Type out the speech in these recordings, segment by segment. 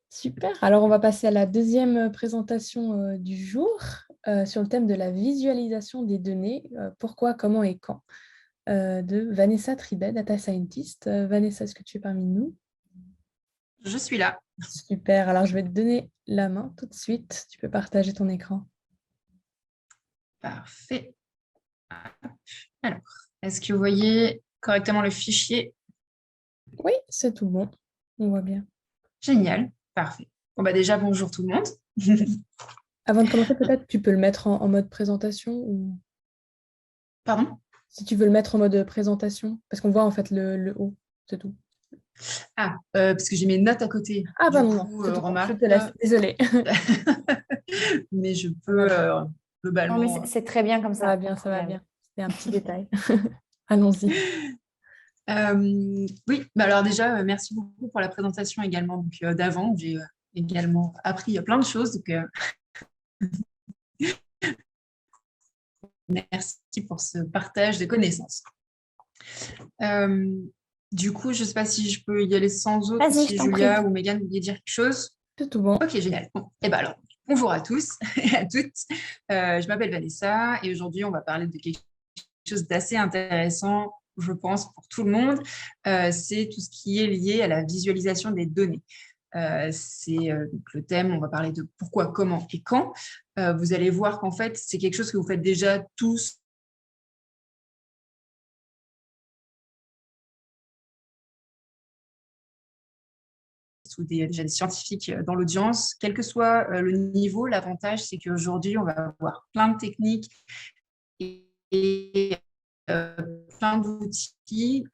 Super. Alors, on va passer à la deuxième présentation du jour sur le thème de la visualisation des données. Pourquoi, comment et quand de Vanessa Tribet, Data Scientist. Vanessa, est-ce que tu es parmi nous? Je suis là. Super. Alors, je vais te donner la main tout de suite. Tu peux partager ton écran. Parfait. Alors, est-ce que vous voyez correctement le fichier? Oui, c'est tout bon. On voit bien. Génial. Parfait. Bon, bah déjà, bonjour tout le monde. Avant de commencer, peut-être tu peux le mettre en mode présentation ou Pardon? si tu veux le mettre en mode présentation, parce qu'on voit en fait le haut, c'est tout. Parce que j'ai mes notes à côté. Ah, bah Du non, non, coup, c'est tout bon. Je remarque, te laisse. Désolée. mais je Ça va peux bien. Non, mais globalement. c'est très bien comme Ça va ça, pas bien, de ça va problème. bien. C'était un petit détail. Allons-y. Oui, bah alors déjà, merci beaucoup pour la présentation également d'avant. J'ai également appris plein de choses. Merci pour ce partage de connaissances. Euh, du coup, je ne sais pas si je peux y aller sans autre, Vas-y, je si t'en prie. Julia ou Megan voulaient dire quelque chose. C'est tout bon. Ok, génial. Bon, et ben alors, bonjour à tous et à toutes. Je m'appelle Vanessa et aujourd'hui, on va parler de quelque chose d'assez intéressant, je pense, pour tout le monde. C'est tout ce qui est lié à la visualisation des données. Donc le thème, on va parler de pourquoi, comment et quand. Vous allez voir qu'en fait, c'est quelque chose que vous faites déjà tous ou déjà des scientifiques dans l'audience, quel que soit le niveau. L'avantage, c'est qu'aujourd'hui, on va avoir plein de techniques et plein d'outils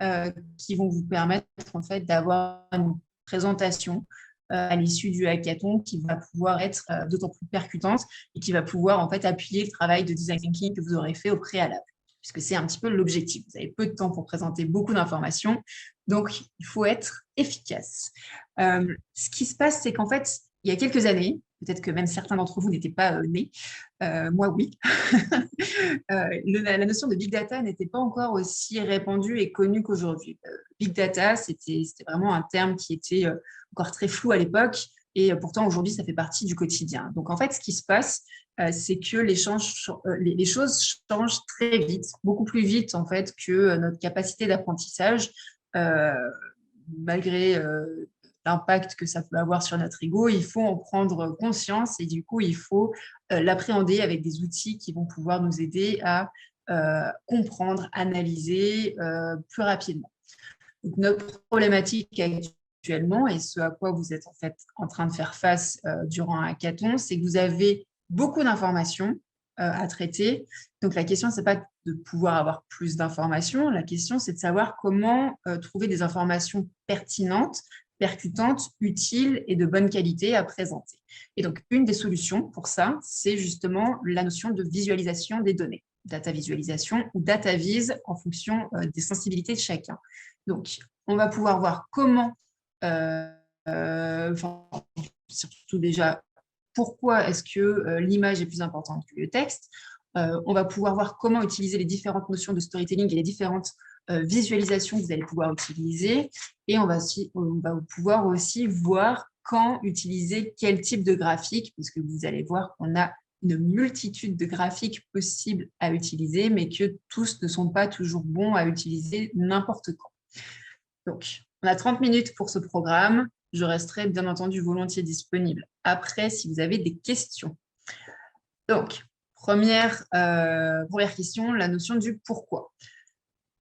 qui vont vous permettre en fait d'avoir une présentation à l'issue du hackathon qui va pouvoir être d'autant plus percutante et qui va pouvoir en fait appuyer le travail de design thinking que vous aurez fait au préalable, puisque c'est un petit peu l'objectif. Vous avez peu de temps pour présenter beaucoup d'informations, donc il faut être efficace. Ce qui se passe, c'est qu'en fait, il y a quelques années, peut-être que même certains d'entre vous n'étaient pas nés, moi oui, la notion de big data n'était pas encore aussi répandue et connue qu'aujourd'hui. Big data, c'était vraiment un terme qui était encore très flou à l'époque et pourtant aujourd'hui, ça fait partie du quotidien. Donc en fait, ce qui se passe, c'est que les choses changent très vite, beaucoup plus vite en fait que notre capacité d'apprentissage, euh, malgré l'impact que ça peut avoir sur notre ego, il faut en prendre conscience et du coup, il faut l'appréhender avec des outils qui vont pouvoir nous aider à comprendre, analyser plus rapidement. Donc, notre problématique actuellement et ce à quoi vous êtes en fait en train de faire face durant un hackathon, c'est que vous avez beaucoup d'informations à traiter. Donc, la question, c'est pas de pouvoir avoir plus d'informations. La question, c'est de savoir comment trouver des informations pertinentes, percutantes, utiles et de bonne qualité à présenter. Et donc, une des solutions pour ça, c'est justement la notion de visualisation des données, data visualisation ou data vise en fonction des sensibilités de chacun. Donc, on va pouvoir voir comment, surtout déjà, pourquoi est-ce que l'image est plus importante que le texte. On va pouvoir voir comment utiliser les différentes notions de storytelling et les différentes visualisations que vous allez pouvoir utiliser. Et on va pouvoir aussi voir quand utiliser quel type de graphique, parce que vous allez voir qu'on a une multitude de graphiques possibles à utiliser, mais que tous ne sont pas toujours bons à utiliser n'importe quand. Donc, on a 30 minutes pour ce programme. Je resterai bien entendu volontiers disponible après si vous avez des questions. Donc, première question, la notion du pourquoi.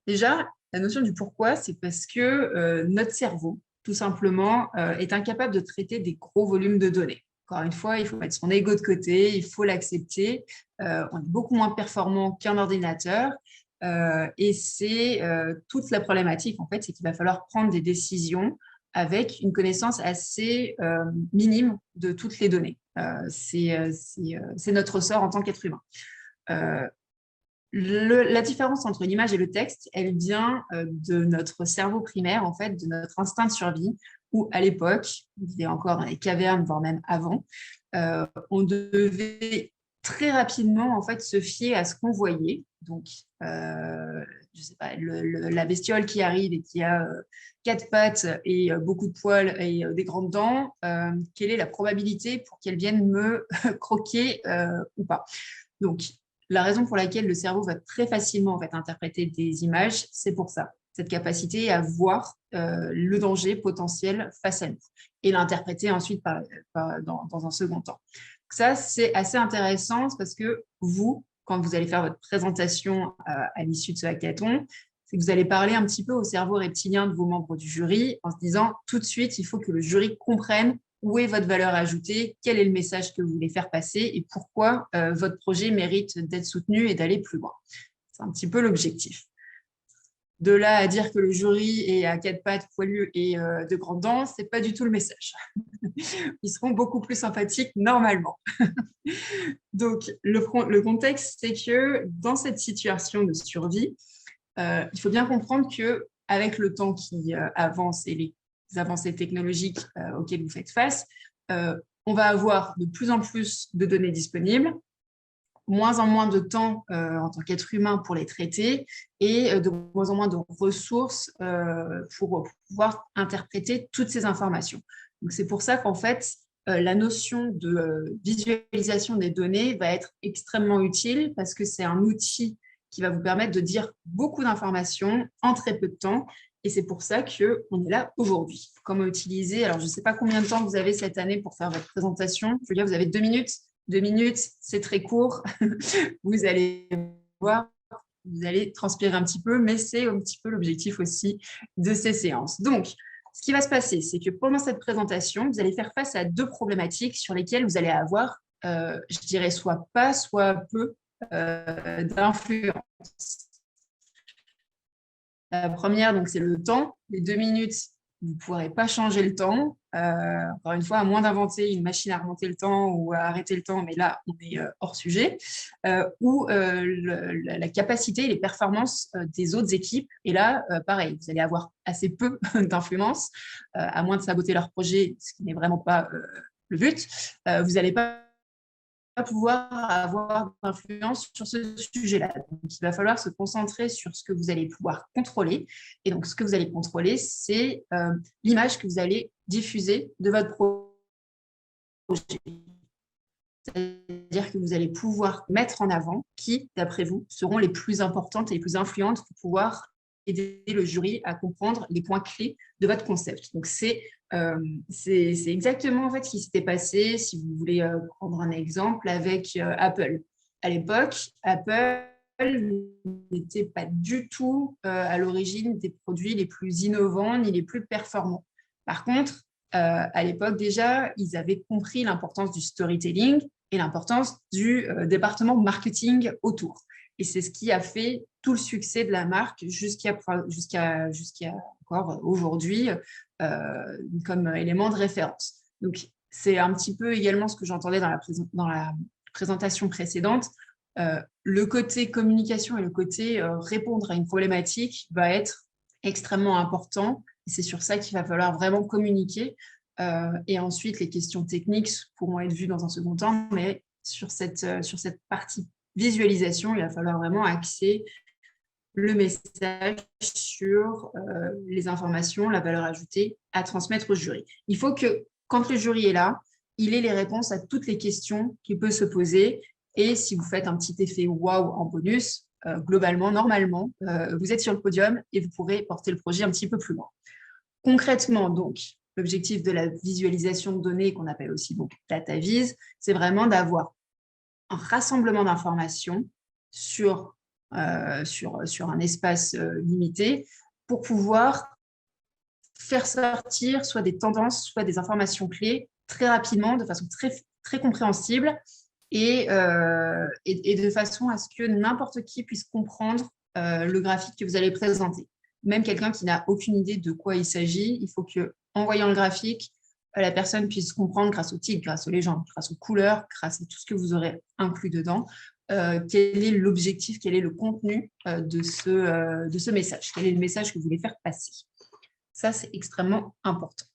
Déjà, la notion du pourquoi, c'est parce que notre cerveau, tout simplement, est incapable de traiter des gros volumes de données. Encore une fois, il faut mettre son ego de côté, il faut l'accepter. On est beaucoup moins performant qu'un ordinateur. Et c'est toute la problématique, en fait, c'est qu'il va falloir prendre des décisions avec une connaissance assez minime de toutes les données. C'est notre sort en tant qu'être humain. La différence entre l'image et le texte, elle vient de notre cerveau primaire, en fait, de notre instinct de survie, où à l'époque, on vivait encore dans les cavernes, voire même avant, on devait très rapidement en fait se fier à ce qu'on voyait. Donc, je sais pas, la bestiole qui arrive et qui a 4 pattes et beaucoup de poils et des grandes dents, quelle est la probabilité pour qu'elle vienne me croquer ou pas? Donc, la raison pour laquelle le cerveau va très facilement en fait, interpréter des images, c'est pour ça. Cette capacité à voir le danger potentiel face à nous et l'interpréter ensuite dans un second temps. Donc ça, c'est assez intéressant parce que vous, quand vous allez faire votre présentation à l'issue de ce hackathon, c'est que vous allez parler un petit peu au cerveau reptilien de vos membres du jury en se disant tout de suite, il faut que le jury comprenne où est votre valeur ajoutée, quel est le message que vous voulez faire passer et pourquoi votre projet mérite d'être soutenu et d'aller plus loin. C'est un petit peu l'objectif. De là à dire que le jury est à 4 pattes, poilu et de grandes dents, ce n'est pas du tout le message. Ils seront beaucoup plus sympathiques normalement. Donc, le contexte, c'est que dans cette situation de survie, il faut bien comprendre qu'avec le temps qui avance et les avancées technologiques auxquelles vous faites face, on va avoir de plus en plus de données disponibles, moins en moins de temps en tant qu'être humain pour les traiter et de moins en moins de ressources pour pouvoir interpréter toutes ces informations. Donc, c'est pour ça qu'en fait, la notion de visualisation des données va être extrêmement utile parce que c'est un outil qui va vous permettre de dire beaucoup d'informations en très peu de temps. Et c'est pour ça qu'on est là aujourd'hui. Comment utiliser? Alors, je ne sais pas combien de temps vous avez cette année pour faire votre présentation. Julia, vous avez 2 minutes. 2 minutes, c'est très court. Vous allez voir, vous allez transpirer un petit peu, mais c'est un petit peu l'objectif aussi de ces séances. Donc, ce qui va se passer, c'est que pendant cette présentation, vous allez faire face à 2 problématiques sur lesquelles vous allez avoir, je dirais, soit pas, soit peu d'influence. La première, donc, c'est le temps. Les 2 minutes, vous ne pourrez pas changer le temps. Encore une fois, à moins d'inventer une machine à remonter le temps ou à arrêter le temps, mais là, on est hors sujet. Ou la capacité et les performances des autres équipes. Et là, pareil, vous allez avoir assez peu d'influence, à moins de saboter leur projet, ce qui n'est vraiment pas le but. Vous n'allez pas pouvoir avoir d'influence sur ce sujet-là. Donc, il va falloir se concentrer sur ce que vous allez pouvoir contrôler. Et donc, ce que vous allez contrôler, c'est l'image que vous allez diffuser de votre projet. C'est-à-dire que vous allez pouvoir mettre en avant qui, d'après vous, seront les plus importantes et les plus influentes pour pouvoir aider le jury à comprendre les points clés de votre concept. Donc, c'est exactement en fait ce qui s'était passé, si vous voulez prendre un exemple, avec Apple. À l'époque, Apple n'était pas du tout à l'origine des produits les plus innovants ni les plus performants. Par contre, à l'époque déjà, ils avaient compris l'importance du storytelling et l'importance du département marketing autour. Et c'est ce qui a fait tout le succès de la marque jusqu'à encore aujourd'hui comme élément de référence. Donc, c'est un petit peu également ce que j'entendais dans la présentation précédente. Le côté communication et le côté répondre à une problématique va être extrêmement important. Et c'est sur ça qu'il va falloir vraiment communiquer. Et ensuite, les questions techniques pourront être vues dans un second temps, mais sur cette partie visualisation, il va falloir vraiment axer le message sur les informations, la valeur ajoutée à transmettre au jury. Il faut que, quand le jury est là, il ait les réponses à toutes les questions qu'il peut se poser. Et si vous faites un petit effet waouh en bonus, globalement, normalement, vous êtes sur le podium et vous pourrez porter le projet un petit peu plus loin. Concrètement, donc, l'objectif de la visualisation de données, qu'on appelle aussi donc data vise, c'est vraiment d'avoir un rassemblement d'informations sur un espace limité pour pouvoir faire sortir soit des tendances, soit des informations clés très rapidement, de façon très, très compréhensible et de façon à ce que n'importe qui puisse comprendre le graphique que vous allez présenter. Même quelqu'un qui n'a aucune idée de quoi il s'agit, il faut qu'en voyant le graphique, la personne puisse comprendre grâce aux titres, grâce aux légendes, grâce aux couleurs, grâce à tout ce que vous aurez inclus dedans, quel est l'objectif, quel est le contenu de ce message, quel est le message que vous voulez faire passer. Ça, c'est extrêmement important.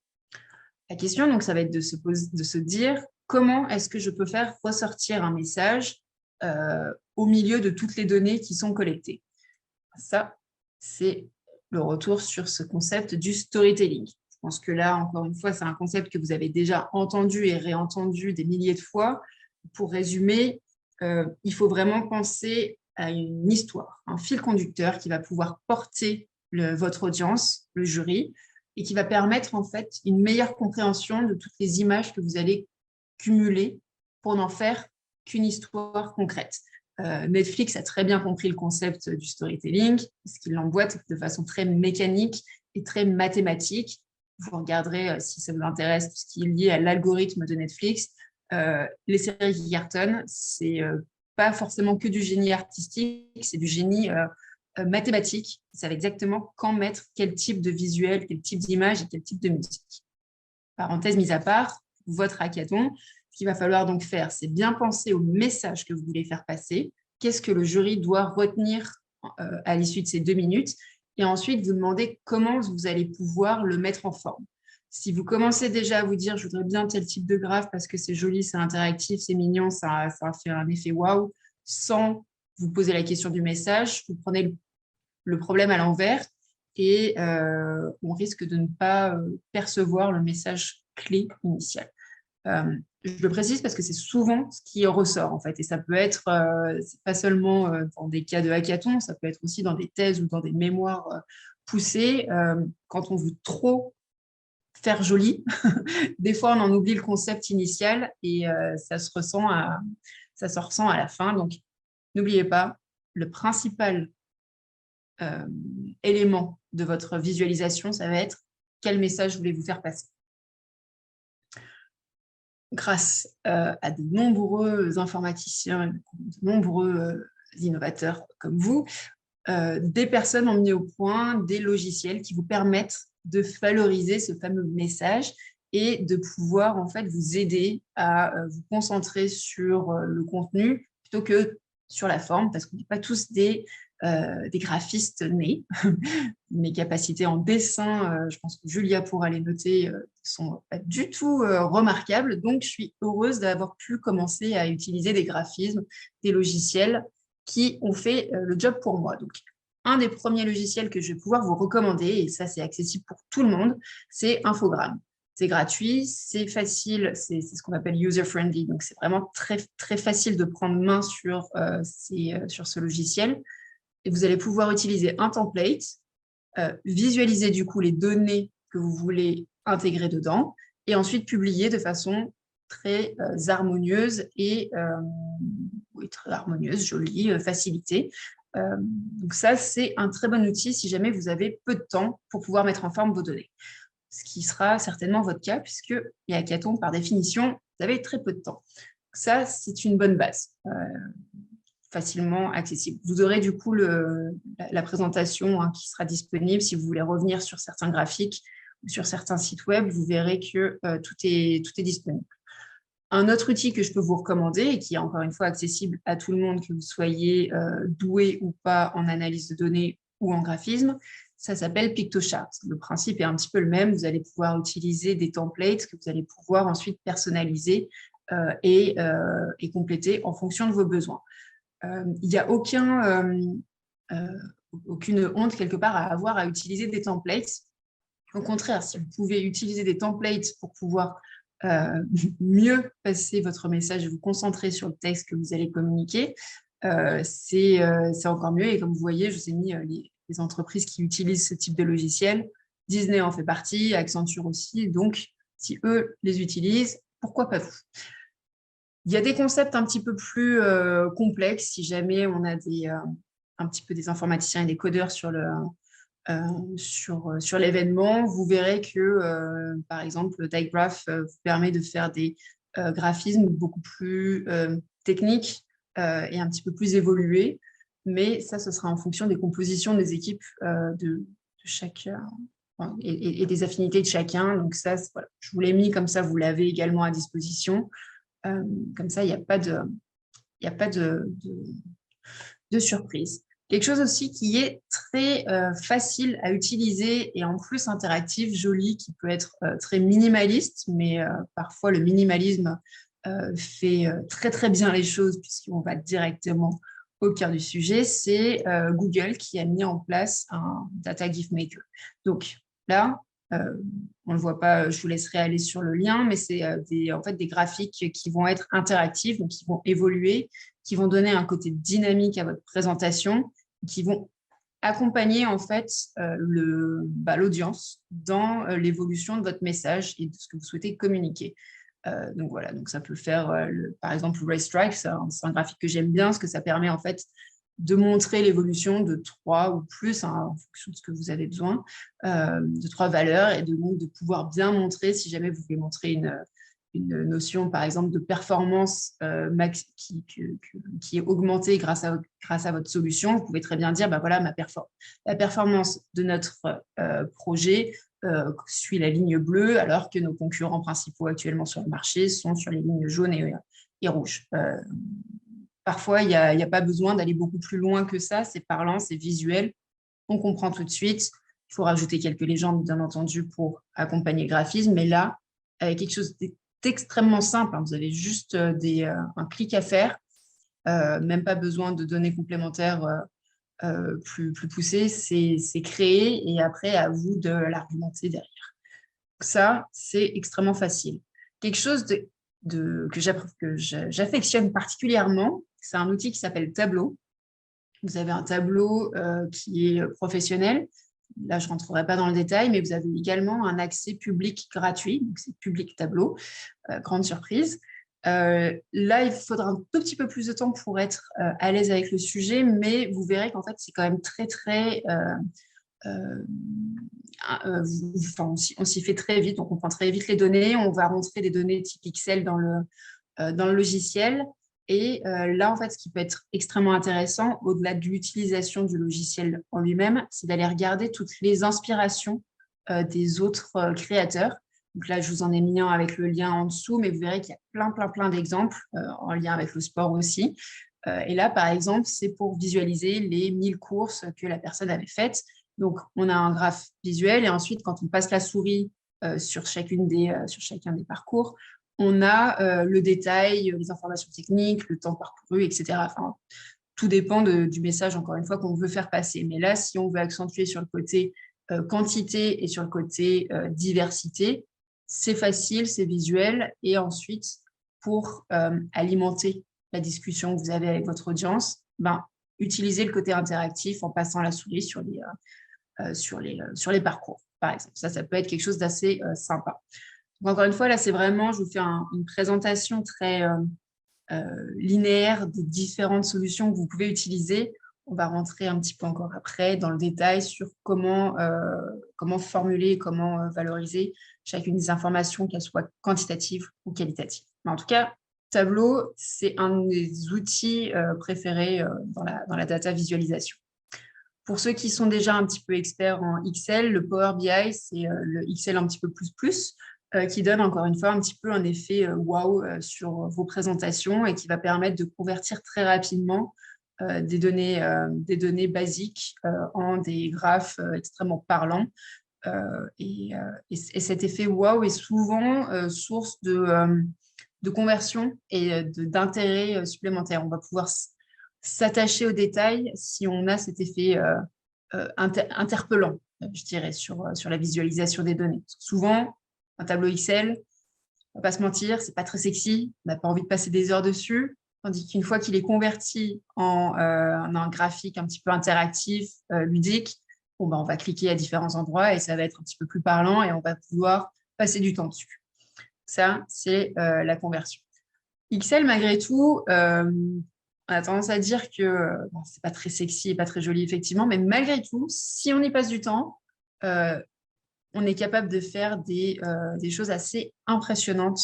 La question, donc, ça va être de se dire comment est-ce que je peux faire ressortir un message au milieu de toutes les données qui sont collectées. Ça, c'est le retour sur ce concept du storytelling. Je pense que là, encore une fois, c'est un concept que vous avez déjà entendu et réentendu des milliers de fois. Pour résumer, il faut vraiment penser à une histoire, un fil conducteur qui va pouvoir porter votre audience, le jury, et qui va permettre en fait une meilleure compréhension de toutes les images que vous allez cumuler pour n'en faire qu'une histoire concrète. Netflix a très bien compris le concept du storytelling, parce qu'il l'emboîte de façon très mécanique et très mathématique. Vous regarderez, si ça vous intéresse, tout ce qui est lié à l'algorithme de Netflix. Les séries qui cartonnent, c'est pas forcément que du génie artistique, c'est du génie mathématique. Ils savent exactement quand mettre quel type de visuel, quel type d'image et quel type de musique. Parenthèse mise à part, votre hackathon, ce qu'il va falloir donc faire, c'est bien penser au message que vous voulez faire passer. Qu'est-ce que le jury doit retenir à l'issue de ces 2 minutes? Et ensuite, vous demandez comment vous allez pouvoir le mettre en forme. Si vous commencez déjà à vous dire « je voudrais bien tel type de graphe parce que c'est joli, c'est interactif, c'est mignon, ça fait un effet waouh », sans vous poser la question du message, vous prenez le problème à l'envers et on risque de ne pas percevoir le message clé initial. Je le précise parce que c'est souvent ce qui ressort en fait, et ça peut être pas seulement dans des cas de hackathon, ça peut être aussi dans des thèses ou dans des mémoires poussées. Quand on veut trop faire joli, des fois on en oublie le concept initial et ça se ressent à la fin. Donc n'oubliez pas, le principal élément de votre visualisation, ça va être quel message voulez-vous faire passer. Grâce à de nombreux informaticiens, de nombreux innovateurs comme vous, des personnes ont mis au point des logiciels qui vous permettent de valoriser ce fameux message et de pouvoir en fait vous aider à vous concentrer sur le contenu plutôt que sur la forme, parce qu'on n'est pas tous des graphistes nés. Mes capacités en dessin, je pense que Julia pourra les noter, sont pas du tout remarquables. Donc, je suis heureuse d'avoir pu commencer à utiliser des graphismes, des logiciels qui ont fait le job pour moi. Donc, un des premiers logiciels que je vais pouvoir vous recommander, et ça, c'est accessible pour tout le monde, c'est Infogrames. C'est gratuit, c'est facile, c'est ce qu'on appelle user-friendly. Donc, c'est vraiment très, très facile de prendre main sur ce logiciel. Et vous allez pouvoir utiliser un template, visualiser du coup les données que vous voulez intégrer dedans et ensuite publier de façon très harmonieuse et très harmonieuse, jolie, facilitée. Donc ça, c'est un très bon outil si jamais vous avez peu de temps pour pouvoir mettre en forme vos données. Ce qui sera certainement votre cas puisque les hackathons, par définition, vous avez très peu de temps. Donc ça, c'est une bonne base. Facilement accessible. Vous aurez du coup la présentation qui sera disponible. Si vous voulez revenir sur certains graphiques ou sur certains sites web, vous verrez que tout est disponible. Un autre outil que je peux vous recommander et qui est encore une fois accessible à tout le monde, que vous soyez doué ou pas en analyse de données ou en graphisme, ça s'appelle Piktochart. Le principe est un petit peu le même. Vous allez pouvoir utiliser des templates que vous allez pouvoir ensuite personnaliser et compléter en fonction de vos besoins. Il n'y a aucune honte quelque part à avoir à utiliser des templates. Au contraire, si vous pouvez utiliser des templates pour pouvoir mieux passer votre message et vous concentrer sur le texte que vous allez communiquer, c'est encore mieux. Et comme vous voyez, je vous ai mis les entreprises qui utilisent ce type de logiciel. Disney en fait partie, Accenture aussi. Donc, si eux les utilisent, pourquoi pas vous? Il y a des concepts un petit peu plus complexes si jamais on a un petit peu des informaticiens et des codeurs sur l'événement. Vous verrez que, par exemple, Digraph vous permet de faire des graphismes beaucoup plus techniques et un petit peu plus évolués. Mais ça, ce sera en fonction des compositions des équipes de chacun et des affinités de chacun. Donc ça, voilà, je vous l'ai mis comme ça, vous l'avez également à disposition. Comme ça, il n'y a pas de surprise. Quelque chose aussi qui est très facile à utiliser et en plus interactif, joli, qui peut être très minimaliste, mais parfois le minimalisme fait très très bien les choses puisqu'on va directement au cœur du sujet, c'est Google qui a mis en place un Data GIF Maker. Donc là, on ne le voit pas, je vous laisserai aller sur le lien, mais c'est en fait des graphiques qui vont être interactifs, donc qui vont évoluer, qui vont donner un côté dynamique à votre présentation, qui vont accompagner en fait l'audience dans l'évolution de votre message et de ce que vous souhaitez communiquer. Donc voilà, donc ça peut faire, par exemple, le Racetrack, c'est un graphique que j'aime bien, parce que ça permet en fait de montrer l'évolution de 3 ou plus, hein, en fonction de ce que vous avez besoin, de 3 valeurs, et donc de pouvoir bien montrer, si jamais vous voulez montrer une notion, par exemple, de performance qui est augmentée grâce à votre solution, vous pouvez très bien dire, bah voilà, la performance de notre projet suit la ligne bleue, alors que nos concurrents principaux actuellement sur le marché sont sur les lignes jaunes et rouges. Parfois, il n'y a pas besoin d'aller beaucoup plus loin que ça. C'est parlant, c'est visuel. On comprend tout de suite. Il faut rajouter quelques légendes, bien entendu, pour accompagner le graphisme. Mais là, avec quelque chose d'extrêmement simple, hein, vous avez juste un clic à faire. Même pas besoin de données complémentaires plus poussées. C'est créé et après, à vous de l'argumenter derrière. Ça, c'est extrêmement facile. Quelque chose que j'affectionne particulièrement, c'est un outil qui s'appelle Tableau. Vous avez un tableau qui est professionnel. Là, je ne rentrerai pas dans le détail, mais vous avez également un accès public gratuit. Donc, c'est Public Tableau, grande surprise. Là, il faudra un tout petit peu plus de temps pour être à l'aise avec le sujet, mais vous verrez qu'en fait, c'est quand même très, très... on s'y fait très vite, on comprend très vite les données, on va rentrer des données type Excel dans le logiciel. Et là, en fait, ce qui peut être extrêmement intéressant, au-delà de l'utilisation du logiciel en lui-même, c'est d'aller regarder toutes les inspirations des autres créateurs. Donc là, je vous en ai mis un avec le lien en dessous, mais vous verrez qu'il y a plein d'exemples en lien avec le sport aussi. Et là, par exemple, c'est pour visualiser les 1000 courses que la personne avait faites. Donc, on a un graphe visuel et ensuite, quand on passe la souris sur chacun des parcours, on a le détail, les informations techniques, le temps parcouru, etc. Enfin, tout dépend du message, encore une fois, qu'on veut faire passer. Mais là, si on veut accentuer sur le côté quantité et sur le côté diversité, c'est facile, c'est visuel. Et ensuite, pour alimenter la discussion que vous avez avec votre audience, utilisez le côté interactif en passant la souris sur les parcours, par exemple. Ça peut être quelque chose d'assez sympa. Donc, encore une fois, là, c'est vraiment, je vous fais une présentation très linéaire des différentes solutions que vous pouvez utiliser. On va rentrer un petit peu encore après dans le détail sur comment formuler, comment valoriser chacune des informations, qu'elles soient quantitatives ou qualitatives. Mais en tout cas, Tableau, c'est un des outils préférés dans la data visualisation. Pour ceux qui sont déjà un petit peu experts en Excel, le Power BI, c'est le Excel un petit peu plus, qui donne encore une fois un petit peu un effet wow sur vos présentations et qui va permettre de convertir très rapidement des données basiques en des graphes extrêmement parlants. Et cet effet wow est souvent source de conversion et d'intérêt supplémentaire. On va pouvoir s'attacher aux détails si on a cet effet interpellant, je dirais, sur la visualisation des données. Souvent, un tableau Excel, on ne va pas se mentir, c'est pas très sexy, on n'a pas envie de passer des heures dessus, tandis qu'une fois qu'il est converti en un graphique un petit peu interactif, ludique, on va cliquer à différents endroits et ça va être un petit peu plus parlant et on va pouvoir passer du temps dessus. Ça, c'est la conversion. Excel, malgré tout, on a tendance à dire que c'est pas très sexy et pas très joli, effectivement, mais malgré tout, si on y passe du temps, on est capable de faire des choses assez impressionnantes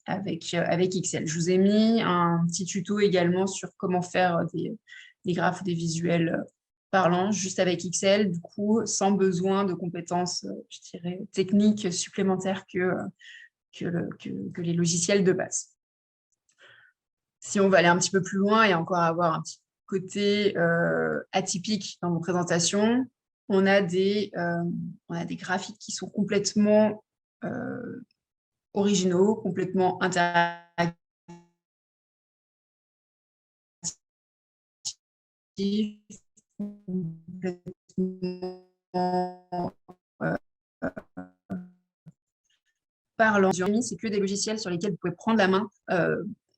avec Excel. Je vous ai mis un petit tuto également sur comment faire des graphes ou des visuels parlants juste avec Excel, du coup, sans besoin de compétences, je dirais, techniques supplémentaires que les logiciels de base. Si on va aller un petit peu plus loin et encore avoir un petit côté atypique dans nos présentations, on a des graphiques qui sont complètement originaux, complètement interactifs, parlant, c'est que des logiciels sur lesquels vous pouvez prendre la main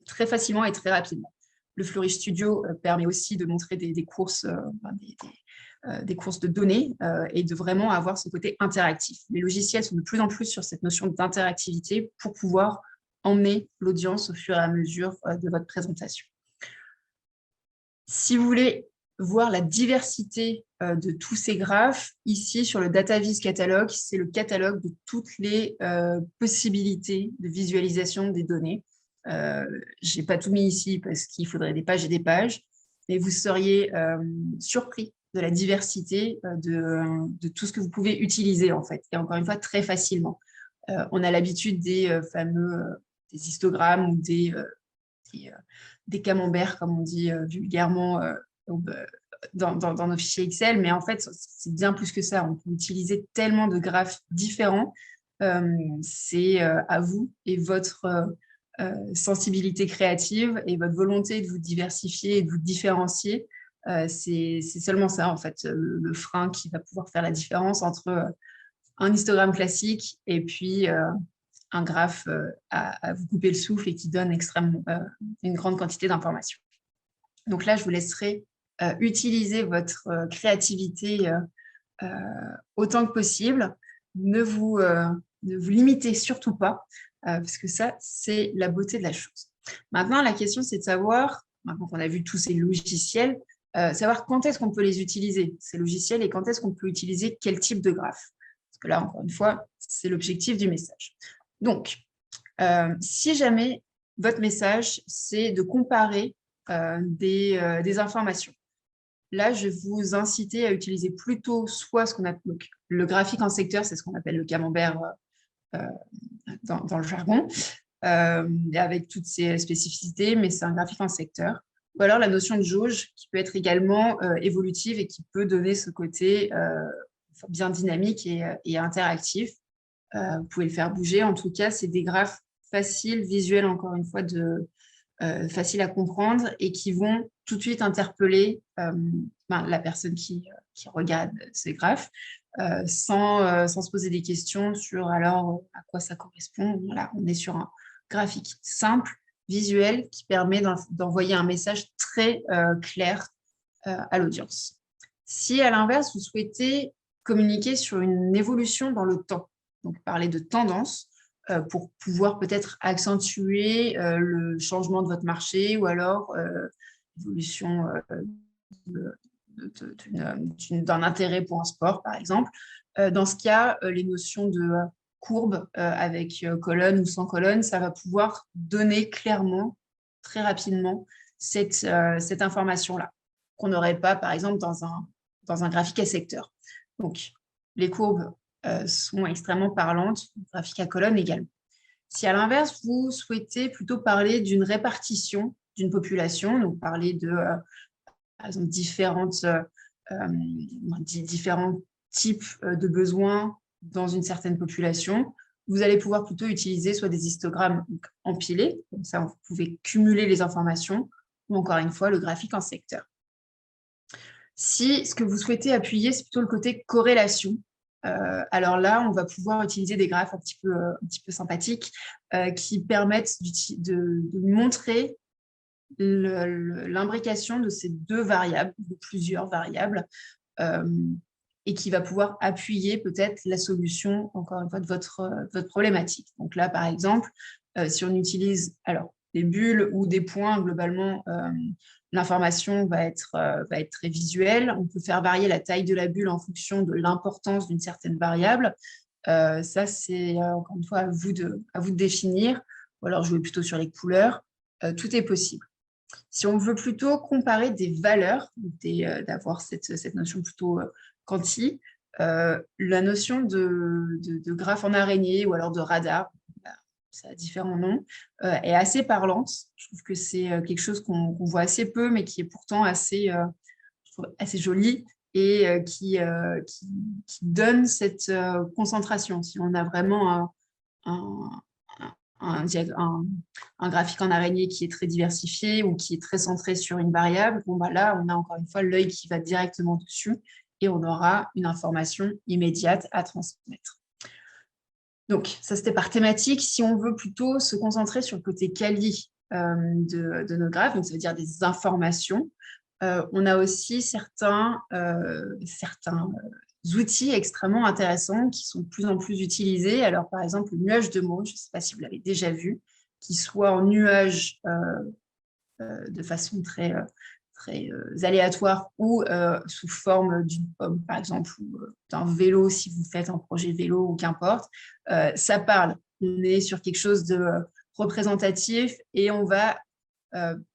très facilement et très rapidement. Le Flourish Studio permet aussi de montrer des courses, des courses de données et de vraiment avoir ce côté interactif. Les logiciels sont de plus en plus sur cette notion d'interactivité pour pouvoir emmener l'audience au fur et à mesure de votre présentation. Si vous voulez voir la diversité de tous ces graphes, ici sur le DataVis catalogue, c'est le catalogue de toutes les possibilités de visualisation des données. Je n'ai pas tout mis ici parce qu'il faudrait des pages et des pages, mais vous seriez surpris de la diversité de tout ce que vous pouvez utiliser, en fait, et encore une fois, très facilement. On a l'habitude des fameux des histogrammes ou des camemberts, comme on dit vulgairement dans nos fichiers Excel, mais en fait, c'est bien plus que ça. On peut utiliser tellement de graphes différents. C'est à vous et votre sensibilité créative et votre volonté de vous diversifier et de vous différencier. C'est seulement ça, en fait, le frein qui va pouvoir faire la différence entre un histogramme classique et puis un graphe à vous couper le souffle et qui donne une grande quantité d'informations. Donc là, je vous laisserai utiliser votre créativité autant que possible. Ne vous limitez surtout pas, parce que ça, c'est la beauté de la chose. Maintenant, la question, c'est de savoir, maintenant qu'on a vu tous ces logiciels, savoir quand est-ce qu'on peut les utiliser, ces logiciels, et quand est-ce qu'on peut utiliser quel type de graphe. Parce que là, encore une fois, c'est l'objectif du message. Donc, si jamais votre message, c'est de comparer des informations, là, je vais vous inciter à utiliser plutôt soit ce qu'on appelle le graphique en secteur, c'est ce qu'on appelle le camembert dans le jargon, avec toutes ses spécificités, mais c'est un graphique en secteur. Ou alors la notion de jauge qui peut être également évolutive et qui peut donner ce côté bien dynamique et interactif. Vous pouvez le faire bouger. En tout cas, c'est des graphes faciles, visuels, encore une fois, faciles à comprendre et qui vont tout de suite interpeller la personne qui regarde ces graphes sans se poser des questions sur alors à quoi ça correspond. Voilà, on est sur un graphique simple, visuel, qui permet d'envoyer un message très clair à l'audience. Si, à l'inverse, vous souhaitez communiquer sur une évolution dans le temps, donc parler de tendance, pour pouvoir peut-être accentuer le changement de votre marché ou alors l'évolution d'un intérêt pour un sport, par exemple. Dans ce cas, les notions de courbe avec colonne ou sans colonne, ça va pouvoir donner clairement, très rapidement, cette information-là, qu'on n'aurait pas, par exemple, dans un graphique à secteur. Donc, les courbes sont extrêmement parlantes, graphique à colonne également. Si à l'inverse, vous souhaitez plutôt parler d'une répartition d'une population, donc parler de, par exemple, différents types de besoins dans une certaine population, vous allez pouvoir plutôt utiliser soit des histogrammes empilés, comme ça vous pouvez cumuler les informations, ou encore une fois le graphique en secteur. Si ce que vous souhaitez appuyer, c'est plutôt le côté corrélation, alors là, on va pouvoir utiliser des graphes un petit peu sympathiques qui permettent de montrer l'imbrication de ces deux variables, de plusieurs variables, et qui va pouvoir appuyer peut-être la solution, encore une fois, de votre problématique. Donc là, par exemple, si on utilise des bulles ou des points, globalement, l'information va être très visuelle. On peut faire varier la taille de la bulle en fonction de l'importance d'une certaine variable. Ça, c'est encore une fois à vous de définir, ou alors jouer plutôt sur les couleurs. Tout est possible. Si on veut plutôt comparer des valeurs, d'avoir cette notion plutôt quanti, la notion de graphe en araignée ou alors de radar, ça a différents noms, est assez parlante. Je trouve que c'est quelque chose qu'on voit assez peu, mais qui est pourtant assez joli et qui donne cette concentration. Si on a vraiment un graphique en araignée qui est très diversifié ou qui est très centré sur une variable, bon, bah là, on a encore une fois l'œil qui va directement dessus et on aura une information immédiate à transmettre. Donc, ça, c'était par thématique. Si on veut plutôt se concentrer sur le côté quali de nos graphes, donc ça veut dire des informations, on a aussi certains outils extrêmement intéressants qui sont de plus en plus utilisés. Alors, par exemple, le nuage de mots, je ne sais pas si vous l'avez déjà vu, qui soit en nuage de façon très aléatoire ou sous forme d'une pomme, par exemple, ou d'un vélo, si vous faites un projet vélo ou qu'importe. Ça parle. On est sur quelque chose de représentatif et on va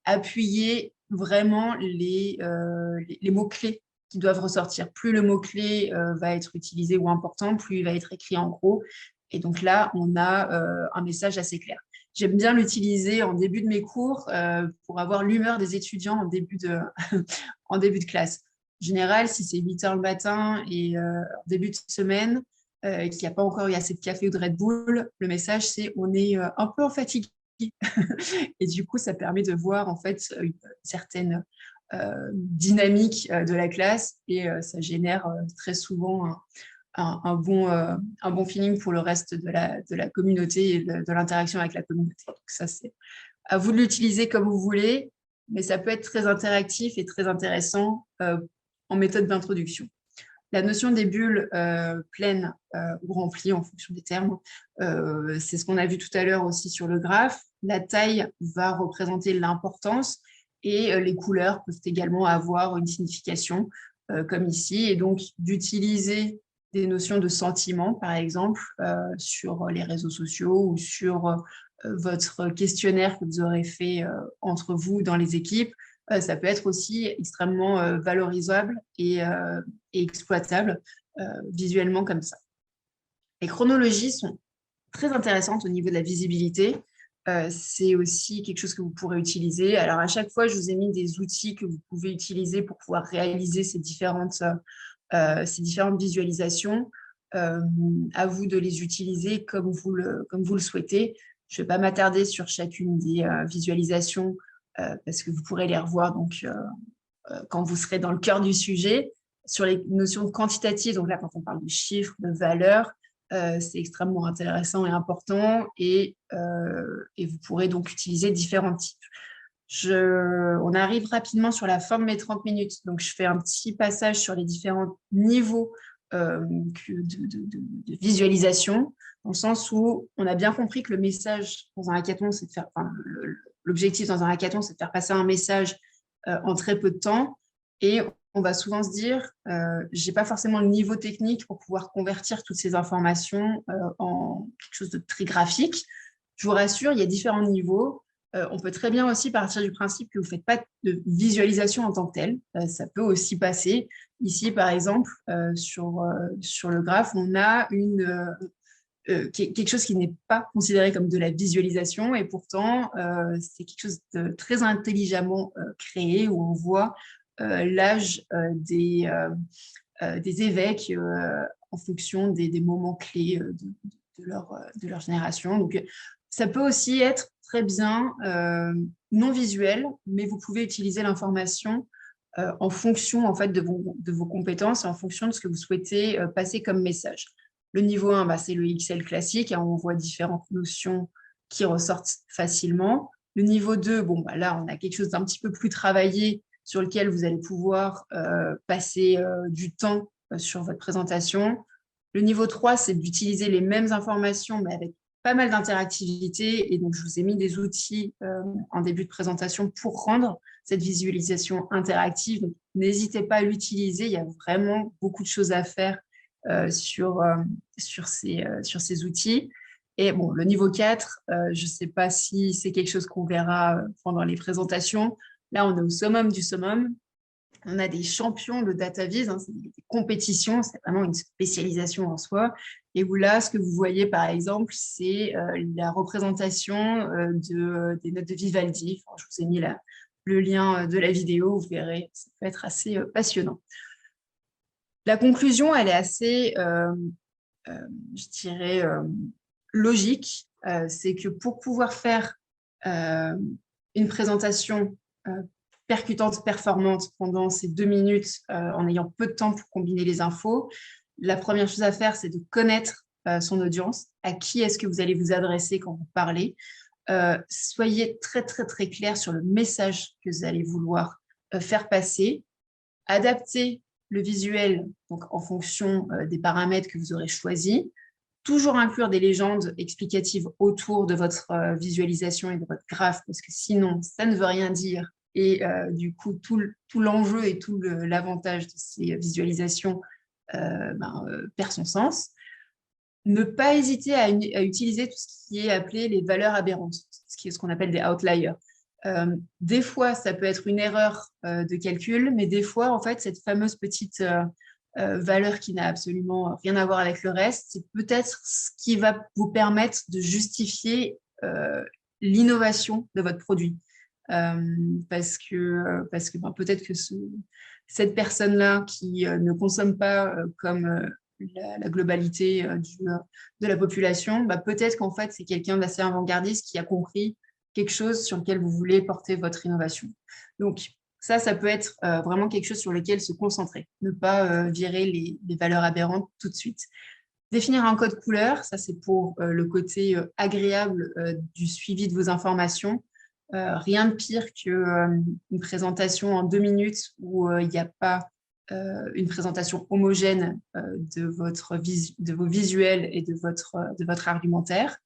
appuyer vraiment les mots-clés qui doivent ressortir. Plus le mot-clé va être utilisé ou important, plus il va être écrit en gros. Et donc là, on a un message assez clair. J'aime bien l'utiliser en début de mes cours pour avoir l'humeur des étudiants en début de classe. En général, si c'est 8 heures le matin et en début de semaine, qu'il n'y a pas encore eu assez de café ou de Red Bull, le message, c'est on est un peu en fatigue. Et du coup, ça permet de voir en fait une certaine dynamique de la classe et ça génère très souvent un bon feeling pour le reste de la communauté et de l'interaction avec la communauté. Donc ça, c'est à vous de l'utiliser comme vous voulez, mais ça peut être très interactif et très intéressant en méthode d'introduction. La notion des bulles pleines ou remplies en fonction des termes, c'est ce qu'on a vu tout à l'heure aussi sur le graphe. La taille va représenter l'importance et les couleurs peuvent également avoir une signification, comme ici. Et donc, d'utiliser des notions de sentiment, par exemple, sur les réseaux sociaux ou sur votre questionnaire que vous aurez fait entre vous dans les équipes, ça peut être aussi extrêmement valorisable et exploitable visuellement comme ça. Les chronologies sont très intéressantes au niveau de la visibilité. C'est aussi quelque chose que vous pourrez utiliser. Alors, à chaque fois, je vous ai mis des outils que vous pouvez utiliser pour pouvoir réaliser ces différentes visualisations. À vous de les utiliser comme vous le souhaitez. Je ne vais pas m'attarder sur chacune des visualisations parce que vous pourrez les revoir donc, quand vous serez dans le cœur du sujet. Sur les notions quantitatives, donc là, quand on parle de chiffres, de valeurs, c'est extrêmement intéressant et important et vous pourrez donc utiliser différents types. On arrive rapidement sur la fin de mes 30 minutes, donc je fais un petit passage sur les différents niveaux de visualisation, dans le sens où on a bien compris que le message dans un hackathon, c'est de faire, enfin, l'objectif dans un hackathon, c'est de faire passer un message en très peu de temps. Et on va souvent se dire, je n'ai pas forcément le niveau technique pour pouvoir convertir toutes ces informations en quelque chose de très graphique. Je vous rassure, il y a différents niveaux. On peut très bien aussi partir du principe que vous ne faites pas de visualisation en tant que telle. Ça peut aussi passer. Ici, par exemple, sur le graphe, on a quelque chose qui n'est pas considéré comme de la visualisation et pourtant, c'est quelque chose de très intelligemment créé où on voit l'âge des évêques en fonction des moments clés de leur génération. Donc, ça peut aussi être très bien non visuel, mais vous pouvez utiliser l'information en fonction en fait, de vos compétences et en fonction de ce que vous souhaitez passer comme message. Le niveau 1, bah, c'est le XL classique, hein, on voit différentes notions qui ressortent facilement. Le niveau 2, bon, bah, là, on a quelque chose d'un petit peu plus travaillé sur lequel vous allez pouvoir passer du temps sur votre présentation. Le niveau 3, c'est d'utiliser les mêmes informations, mais avec pas mal d'interactivité. Et donc, je vous ai mis des outils en début de présentation pour rendre cette visualisation interactive. Donc, n'hésitez pas à l'utiliser. Il y a vraiment beaucoup de choses à faire sur ces outils. Et bon, le niveau 4, je ne sais pas si c'est quelque chose qu'on verra pendant les présentations. Là, on est au summum du summum. On a des champions de DataVis, hein, c'est des compétitions, c'est vraiment une spécialisation en soi. Et où là, ce que vous voyez, par exemple, c'est la représentation des notes de Vivaldi. Enfin, je vous ai mis le lien de la vidéo, vous verrez, ça peut être assez passionnant. La conclusion, elle est assez, je dirais, logique. c'est que pour pouvoir faire une présentation percutante, performante pendant ces 2 minutes, en ayant peu de temps pour combiner les infos, la première chose à faire, c'est de connaître son audience. À qui est-ce que vous allez vous adresser quand vous parlez? Soyez très, très, très clair sur le message que vous allez vouloir faire passer. Adaptez le visuel donc, en fonction des paramètres que vous aurez choisis. Toujours inclure des légendes explicatives autour de votre visualisation et de votre graphe, parce que sinon, ça ne veut rien dire. Et du coup, tout l'enjeu et tout l'avantage de ces visualisations perd son sens. Ne pas hésiter à utiliser tout ce qui est appelé les valeurs aberrantes, ce qu'on appelle des outliers. Des fois, ça peut être une erreur de calcul, mais des fois, en fait, cette fameuse petite valeur qui n'a absolument rien à voir avec le reste, c'est peut-être ce qui va vous permettre de justifier l'innovation de votre produit. Parce que peut-être que cette personne-là qui ne consomme pas comme la globalité de la population, peut-être qu'en fait, c'est quelqu'un d'assez avant-gardiste qui a compris quelque chose sur lequel vous voulez porter votre innovation. Donc, ça peut être vraiment quelque chose sur lequel se concentrer, ne pas virer les valeurs aberrantes tout de suite. Définir un code couleur, ça c'est pour le côté agréable du suivi de vos informations. Rien de pire qu'une présentation en 2 minutes où il n'y a pas une présentation homogène de vos visuels et de votre argumentaire.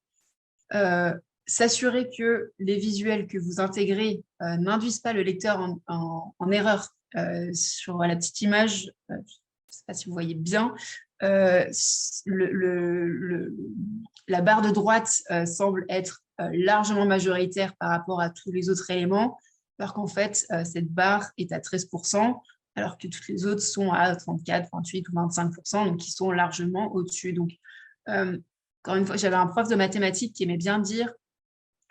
S'assurer que les visuels que vous intégrez n'induisent pas le lecteur en erreur. Sur la petite image, je ne sais pas si vous voyez bien, la barre de droite semble être largement majoritaire par rapport à tous les autres éléments, alors qu'en fait, cette barre est à 13%, alors que toutes les autres sont à 34, 28 ou 25%, donc qui sont largement au-dessus. Donc, encore une fois, j'avais un prof de mathématiques qui aimait bien dire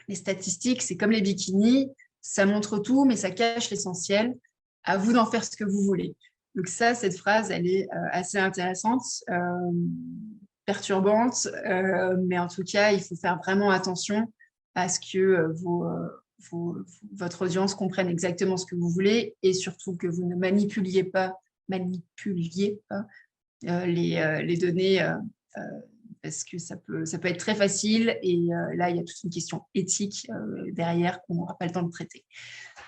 les statistiques, c'est comme les bikinis, ça montre tout, mais ça cache l'essentiel. À vous d'en faire ce que vous voulez. Donc ça, cette phrase, elle est assez intéressante, perturbante, mais en tout cas, il faut faire vraiment attention à ce que votre audience comprenne exactement ce que vous voulez et surtout que vous ne manipuliez pas les données parce que ça peut être très facile et là, il y a toute une question éthique derrière qu'on n'aura pas le temps de traiter.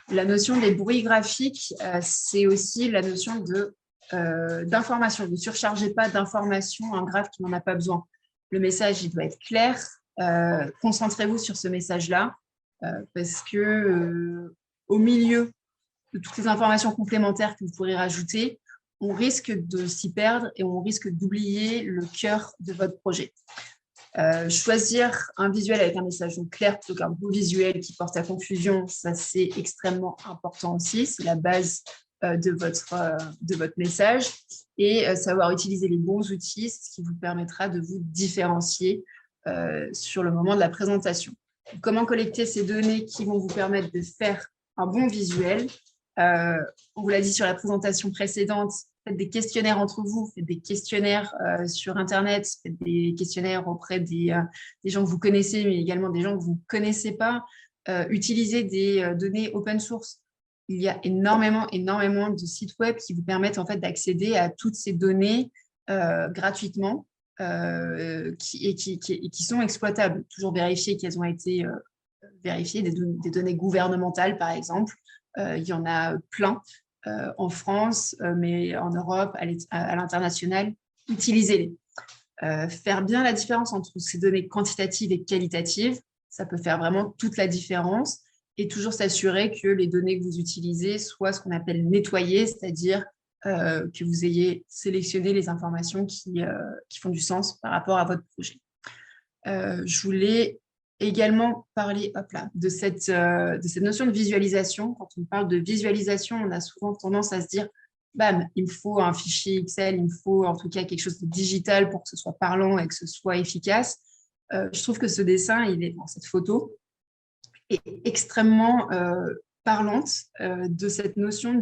La notion des bruits graphiques, c'est aussi la notion d'information. Ne surchargez pas d'informations un graphe qui n'en a pas besoin. Le message, il doit être clair. Concentrez-vous sur ce message-là parce que au milieu de toutes les informations complémentaires que vous pourrez rajouter, on risque de s'y perdre et on risque d'oublier le cœur de votre projet. Choisir un visuel avec un message clair plutôt qu'un beau visuel qui porte à confusion, ça c'est extrêmement important aussi, c'est la base de votre message et savoir utiliser les bons outils, c'est ce qui vous permettra de vous différencier sur le moment de la présentation. Comment collecter ces données qui vont vous permettre de faire un bon visuel? On vous l'a dit sur la présentation précédente, faites des questionnaires entre vous, faites des questionnaires sur Internet, faites des questionnaires auprès des gens que vous connaissez, mais également des gens que vous ne connaissez pas. Utilisez des données open source. Il y a énormément de sites web qui vous permettent en fait d'accéder à toutes ces données gratuitement qui sont exploitables. Toujours vérifier qu'elles ont été vérifiées, des données gouvernementales par exemple. Il y en a plein en France, mais en Europe, à l'international. Utilisez-les. Faire bien la différence entre ces données quantitatives et qualitatives, ça peut faire vraiment toute la différence. Et toujours s'assurer que les données que vous utilisez soient ce qu'on appelle nettoyées, c'est-à-dire que vous ayez sélectionné les informations qui font du sens par rapport à votre projet. Je voulais également parler de cette notion de visualisation. Quand on parle de visualisation, on a souvent tendance à se dire bam, il me faut un fichier Excel, il me faut en tout cas quelque chose de digital pour que ce soit parlant et que ce soit efficace. Je trouve que ce dessin, cette photo, est extrêmement parlante de cette notion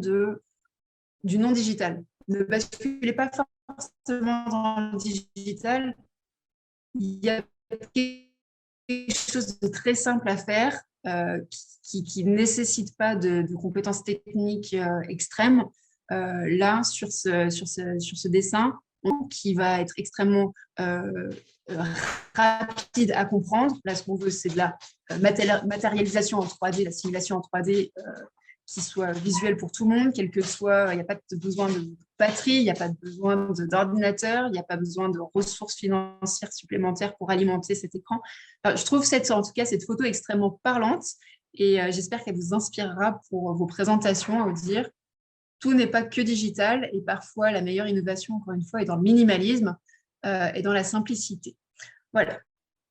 du non digital. Ne basculez pas forcément dans le digital. Il y a quelque chose de très simple à faire, qui ne nécessite pas de compétences techniques extrêmes. Là, sur ce dessin, qui va être extrêmement rapide à comprendre. Là, ce qu'on veut, c'est de la matérialisation en 3D, la simulation en 3D qui soit visuelle pour tout le monde, quel que soit, il n'y a pas besoin de batterie, il n'y a pas besoin d'ordinateur, il n'y a pas besoin de ressources financières supplémentaires pour alimenter cet écran. Alors, je trouve en tout cas cette photo extrêmement parlante et j'espère qu'elle vous inspirera pour vos présentations à vous dire tout n'est pas que digital et parfois la meilleure innovation, encore une fois, est dans le minimalisme et dans la simplicité. Voilà.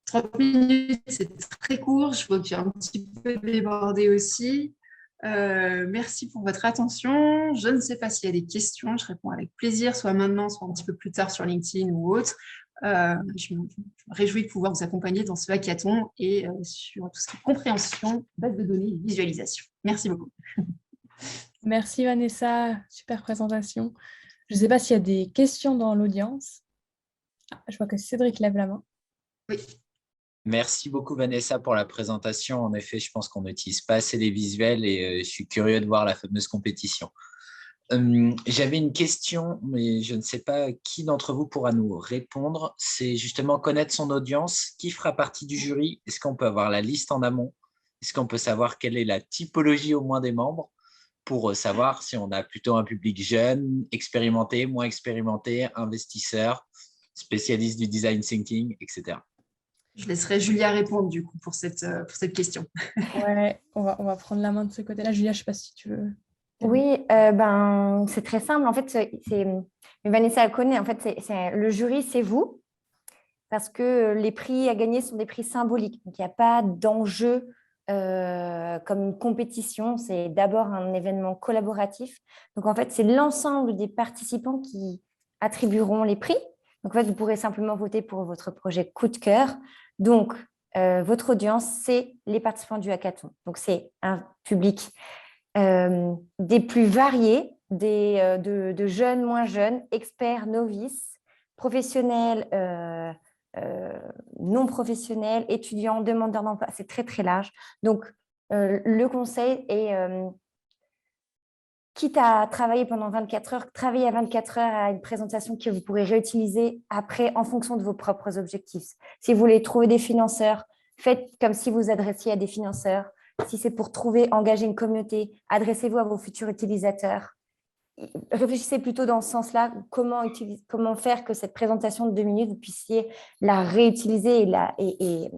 30 minutes, c'est très court. Je vois que j'ai un petit peu débordé aussi. Merci pour votre attention. Je ne sais pas s'il y a des questions. Je réponds avec plaisir, soit maintenant, soit un petit peu plus tard sur LinkedIn ou autre. Je me réjouis de pouvoir vous accompagner dans ce hackathon et sur tout ce qui est compréhension, base de données et visualisation. Merci beaucoup. Merci Vanessa, super présentation. Je ne sais pas s'il y a des questions dans l'audience. Ah, je vois que Cédric lève la main. Oui. Merci beaucoup Vanessa pour la présentation. En effet, je pense qu'on n'utilise pas assez les visuels et je suis curieux de voir la fameuse compétition. J'avais une question, mais je ne sais pas qui d'entre vous pourra nous répondre. C'est justement connaître son audience. Qui fera partie du jury? Est-ce qu'on peut avoir la liste en amont? Est-ce qu'on peut savoir quelle est la typologie au moins des membres pour savoir si on a plutôt un public jeune, expérimenté, moins expérimenté, investisseur, spécialiste du design thinking, etc. Je laisserai Julia répondre du coup pour cette question. Ouais, on va prendre la main de ce côté-là. Julia, je ne sais pas si tu veux. Oui, c'est très simple. En fait, Vanessa le connaît. En fait, le jury, c'est vous, parce que les prix à gagner sont des prix symboliques. Donc, il n'y a pas d'enjeu comme une compétition. C'est d'abord un événement collaboratif. Donc, en fait, c'est l'ensemble des participants qui attribueront les prix. Donc, en fait, vous pourrez simplement voter pour votre projet coup de cœur. Donc, votre audience, c'est les participants du hackathon. Donc, c'est un public des plus variés, de jeunes, moins jeunes, experts, novices, professionnels, non professionnels, étudiants, demandeurs d'emploi. C'est très, très large. Donc, le conseil est, quitte à travailler pendant 24 heures, travailler à 24 heures à une présentation que vous pourrez réutiliser après en fonction de vos propres objectifs. Si vous voulez trouver des financeurs, faites comme si vous adressiez à des financeurs. Si c'est pour engager une communauté, adressez-vous à vos futurs utilisateurs. Réfléchissez plutôt dans ce sens-là, comment faire que cette présentation de 2 minutes, vous puissiez la réutiliser et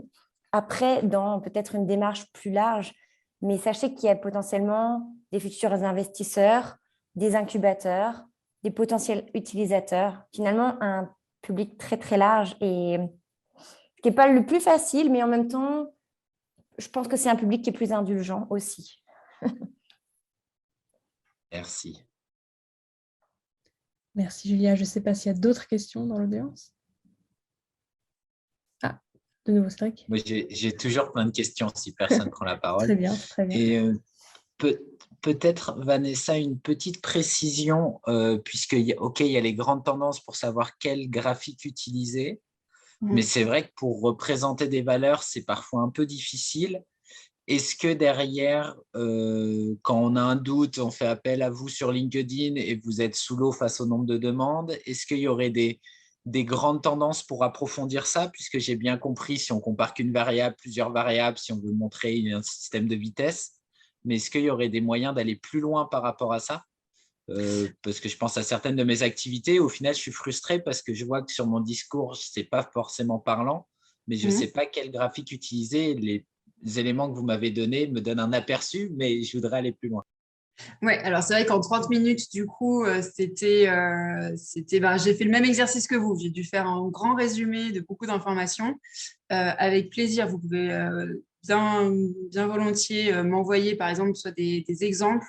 après, dans peut-être une démarche plus large. Mais sachez qu'il y a potentiellement des futurs investisseurs, des incubateurs, des potentiels utilisateurs, finalement un public très, très large et qui n'est pas le plus facile, mais en même temps, je pense que c'est un public qui est plus indulgent aussi. Merci. Merci Julia. Je ne sais pas s'il y a d'autres questions dans l'audience. Ah, de nouveau Cédric. Moi, j'ai toujours plein de questions si personne prend la parole. Très bien, très bien. Et peut-être, Vanessa, une petite précision, puisque, il y a les grandes tendances pour savoir quel graphique utiliser. Mais c'est vrai que pour représenter des valeurs, c'est parfois un peu difficile. Est-ce que derrière, quand on a un doute, on fait appel à vous sur LinkedIn et vous êtes sous l'eau face au nombre de demandes? Est-ce qu'il y aurait des grandes tendances pour approfondir ça? Puisque j'ai bien compris, si on compare qu'une variable, plusieurs variables, si on veut montrer un système de vitesse. Mais est-ce qu'il y aurait des moyens d'aller plus loin par rapport à ça? Parce que je pense à certaines de mes activités, au final, je suis frustré parce que je vois que sur mon discours, ce n'est pas forcément parlant, mais je ne sais pas quel graphique utiliser. Les éléments que vous m'avez donnés me donnent un aperçu, mais je voudrais aller plus loin. Oui, alors c'est vrai qu'en 30 minutes, du coup, j'ai fait le même exercice que vous. J'ai dû faire un grand résumé de beaucoup d'informations. Avec plaisir, vous pouvez bien volontiers m'envoyer, par exemple, soit des exemples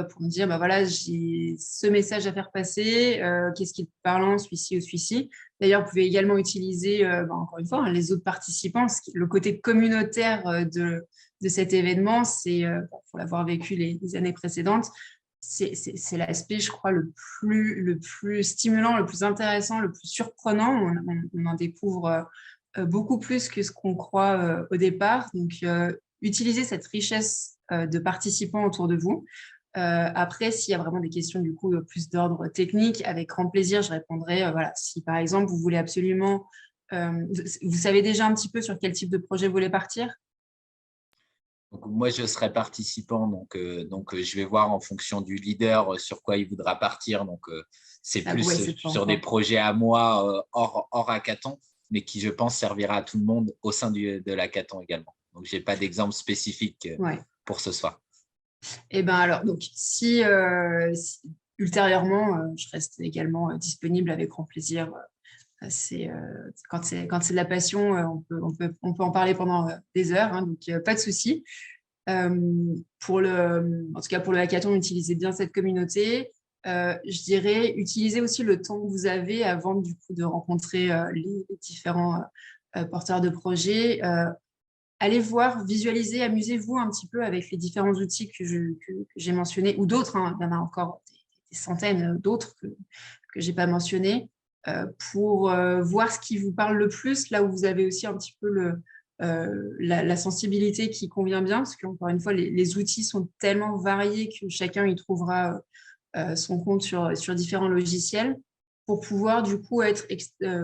pour me dire, voilà, j'ai ce message à faire passer, qu'est-ce qui est parlant, celui-ci ou celui-ci. D'ailleurs, vous pouvez également utiliser, encore une fois, les autres participants. Le côté communautaire de cet événement, c'est, pour l'avoir vécu les années précédentes, c'est l'aspect, je crois, le plus stimulant, le plus intéressant, le plus surprenant. On en découvre beaucoup plus que ce qu'on croit au départ. Donc, utilisez cette richesse de participants autour de vous. Après, s'il y a vraiment des questions du coup plus d'ordre technique, avec grand plaisir, je répondrai. Voilà, si par exemple, vous voulez absolument... vous savez déjà un petit peu sur quel type de projet vous voulez partir? Donc, moi, je serai participant, donc je vais voir en fonction du leader sur quoi il voudra partir. Donc, c'est plus sur des projets à moi hors hackathon, mais qui, je pense, servira à tout le monde au sein de l'hackathon également. Donc, je n'ai pas d'exemple spécifique pour ce soir. Eh bien alors, donc, si ultérieurement, je reste également disponible avec grand plaisir. Quand c'est de la passion, on peut en parler pendant des heures, hein, donc pas de souci. En tout cas, pour le hackathon, utilisez bien cette communauté. Je dirais, utilisez aussi le temps que vous avez avant du coup, de rencontrer les différents porteurs de projets. Allez voir, visualisez, amusez-vous un petit peu avec les différents outils que j'ai mentionnés, ou d'autres, hein, il y en a encore des centaines d'autres que je n'ai pas mentionnés, pour voir ce qui vous parle le plus, là où vous avez aussi un petit peu la sensibilité qui convient bien, parce qu'encore une fois, les outils sont tellement variés que chacun y trouvera son compte sur différents logiciels, pour pouvoir du coup être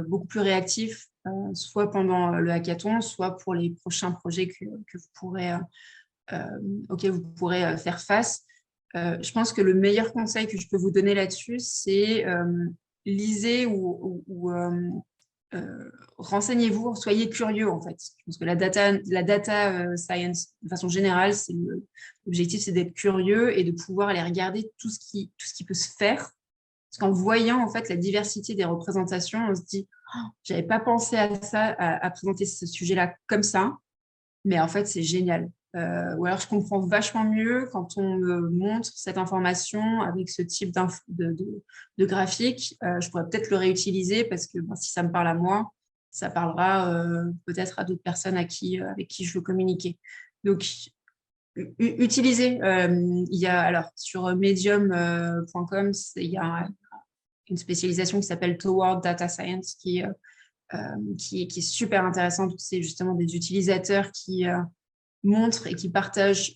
beaucoup plus réactif, soit pendant le hackathon, soit pour les prochains projets auxquels vous pourrez faire face. Je pense que le meilleur conseil que je peux vous donner là-dessus, c'est lisez ou renseignez-vous, soyez curieux en fait. Je pense que la data science, de façon générale, l'objectif, c'est d'être curieux et de pouvoir aller regarder tout ce qui peut se faire. Parce qu'en voyant en fait la diversité des représentations, on se dit j'avais pas pensé à ça, à présenter ce sujet-là comme ça, mais en fait c'est génial. Ou alors je comprends vachement mieux quand on me montre cette information avec ce type de graphique. Je pourrais peut-être le réutiliser parce que si ça me parle à moi, ça parlera peut-être à d'autres personnes avec qui je veux communiquer. Donc utilisez. Il y a alors sur medium.com, il y a une spécialisation qui s'appelle Toward Data Science qui est super intéressante. C'est justement des utilisateurs qui montrent et qui partagent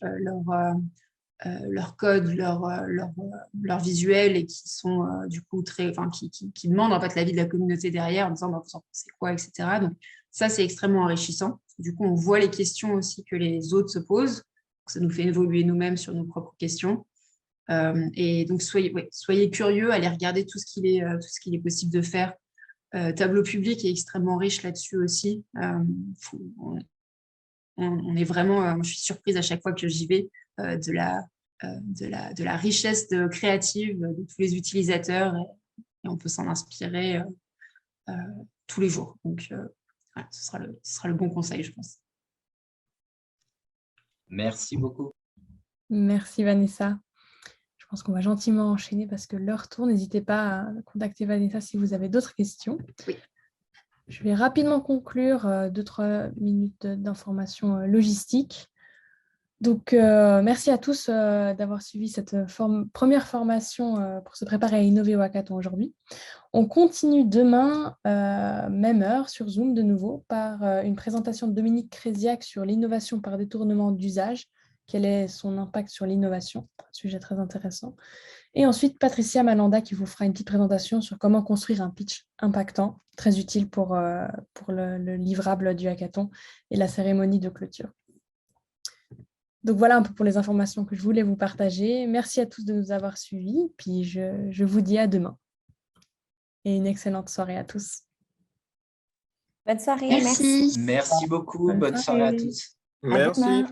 leur code, leur visuel et qui sont du coup qui demandent en fait l'avis de la communauté derrière en disant vous en pensez quoi, etc. Donc ça, c'est extrêmement enrichissant. Du coup, on voit les questions aussi que les autres se posent. Ça nous fait évoluer nous-mêmes sur nos propres questions. Et donc, soyez curieux, allez regarder tout ce qu'il est possible de faire. Tableau public est extrêmement riche là-dessus aussi. On est vraiment, je suis surprise à chaque fois que j'y vais de la richesse créative de tous les utilisateurs et on peut s'en inspirer tous les jours. Donc, ce sera le bon conseil, je pense. Merci beaucoup. Merci Vanessa. Je pense qu'on va gentiment enchaîner parce que l'heure tourne. N'hésitez pas à contacter Vanessa si vous avez d'autres questions. Oui. Je vais rapidement conclure 2-3 minutes d'informations logistiques. Donc, merci à tous d'avoir suivi cette première formation pour se préparer à innover au hackathon aujourd'hui. On continue demain, même heure, sur Zoom de nouveau, par une présentation de Dominique Créziac sur l'innovation par détournement d'usage. Quel est son impact sur l'innovation? Un sujet très intéressant. Et ensuite, Patricia Malanda qui vous fera une petite présentation sur comment construire un pitch impactant, très utile pour le livrable du hackathon et la cérémonie de clôture. Donc voilà un peu pour les informations que je voulais vous partager. Merci à tous de nous avoir suivis. Puis je vous dis à demain. Et une excellente soirée à tous. Bonne soirée, merci. Merci beaucoup. Bonne soirée à tous. Merci.